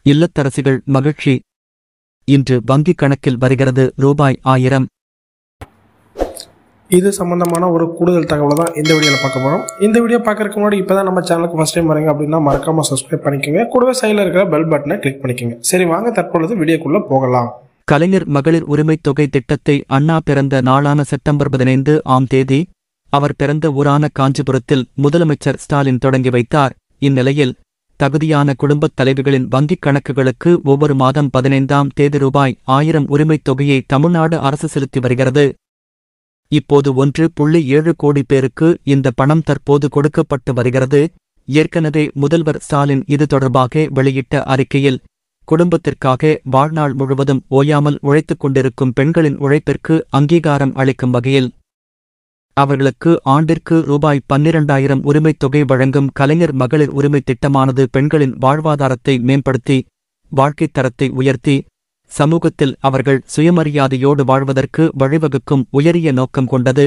இல்லத்தரசிகள் மகிழ்ச்சி. இன்று வங்கிக் கணக்கில் வருகிறது ரூபாய் 1000. இது சம்பந்தமான ஒரு கூடுதல் தகவலை தான் இந்த வீடியோவில் பார்க்க போகிறோம். இந்த வீடியோ பார்க்கறதுக்கு முன்னாடி இப்போ தான் நம்ம சேனலுக்கு ஃபஸ்ட் டைம் வரீங்க அப்படின்னா மறக்காமல் சப்ஸ்கிரைப் பண்ணிக்கோங்க. கூடவே சைடில் இருக்கிற பெல் பட்டனை கிளிக் பண்ணிக்கோங்க. சரி, வாங்க தற்பொழுது வீடியோக்குள்ளே போகலாம். கலைஞர் மகளிர் உரிமைத் தொகை திட்டத்தை அண்ணா பிறந்த நாளான செப்டம்பர் 15 ஆம் தேதி அவர் பிறந்த ஊரான காஞ்சிபுரத்தில் முதலமைச்சர் ஸ்டாலின் தொடங்கி வைத்தார். இந்நிலையில் தகுதியான குடும்பத் தலைவிகளின் வங்கிக் கணக்குகளுக்கு ஒவ்வொரு மாதம் 15ஆம் தேதி ரூபாய் 1000 உரிமைத் தொகையை தமிழ்நாடு அரசு செலுத்தி வருகிறது. இப்போது 1.7 கோடி பேருக்கு இந்த பணம் தற்போது கொடுக்கப்பட்டு வருகிறது. ஏற்கனவே முதல்வர் ஸ்டாலின் இது தொடர்பாக வெளியிட்ட அறிக்கையில் குடும்பத்திற்காக வாழ்நாள் முழுவதும் ஓயாமல் உழைத்துக் கொண்டிருக்கும் பெண்களின் உழைப்பிற்கு அங்கீகாரம் அளிக்கும் வகையில் அவர்களுக்கு ஆண்டிற்கு ரூபாய் 12,000 உரிமைத் தொகை வழங்கும் கலைஞர் மகளிர் உரிமைத் திட்டமானது பெண்களின் வாழ்வாதாரத்தை மேம்படுத்தி வாழ்க்கைத் தரத்தை உயர்த்தி சமூகத்தில் அவர்கள் சுயமரியாதையோடு வாழ்வதற்கு வழிவகுக்கும் உயரிய நோக்கம் கொண்டது.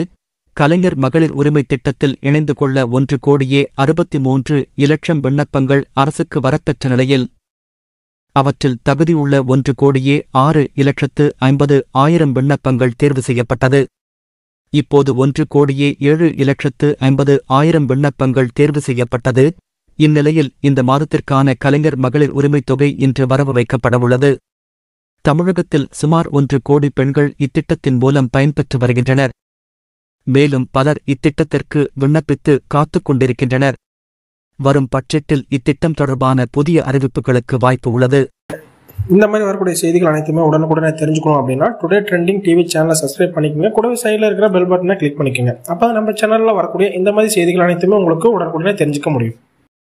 கலைஞர் மகளிர் உரிமைத் திட்டத்தில் இணைந்து கொள்ள 1,63,00,000 விண்ணப்பங்கள் அரசுக்கு வரப்பெற்ற நிலையில் அவற்றில் தகுதியுள்ள 1,06,50,000 விண்ணப்பங்கள் தேர்வு செய்யப்பட்டது. இப்போது 1,07,50,000 விண்ணப்பங்கள் தேர்வு செய்யப்பட்டது. இந்நிலையில் இந்த மாதத்திற்கான கலைஞர் மகளிர் உரிமைத் தொகை இன்று வரவு வைக்கப்படவுள்ளது. தமிழகத்தில் சுமார் 1 கோடி பெண்கள் இத்திட்டத்தின் மூலம் பயன்பெற்று வருகின்றனர். மேலும் பலர் இத்திட்டத்திற்கு விண்ணப்பித்து காத்துக் கொண்டிருக்கின்றனர். வரும் பட்ஜெட்டில் இத்திட்டம் தொடர்பான புதிய அறிவிப்புகளுக்கு வாய்ப்பு உள்ளது. இந்த மாதிரி வரக்கூடிய செய்திகள் அனைத்துமே உடனுக்குடனே தெரிஞ்சுக்கணும் அப்படின்னா டுடே ட்ரெண்டிங் டிவி சேனலை சப்ஸ்கிரைப் பண்ணிக்கோங்க. கூடவே சைடில் இருக்கிற பெல் பட்டனை கிளிக் பண்ணிக்கோங்க. அப்போ நம்ம சேனலில் வரக்கூடிய இந்த மாதிரி செய்திகள் அனைத்துமே உங்களுக்கு உடனுக்குடனே தெரிஞ்சுக்க முடியும்.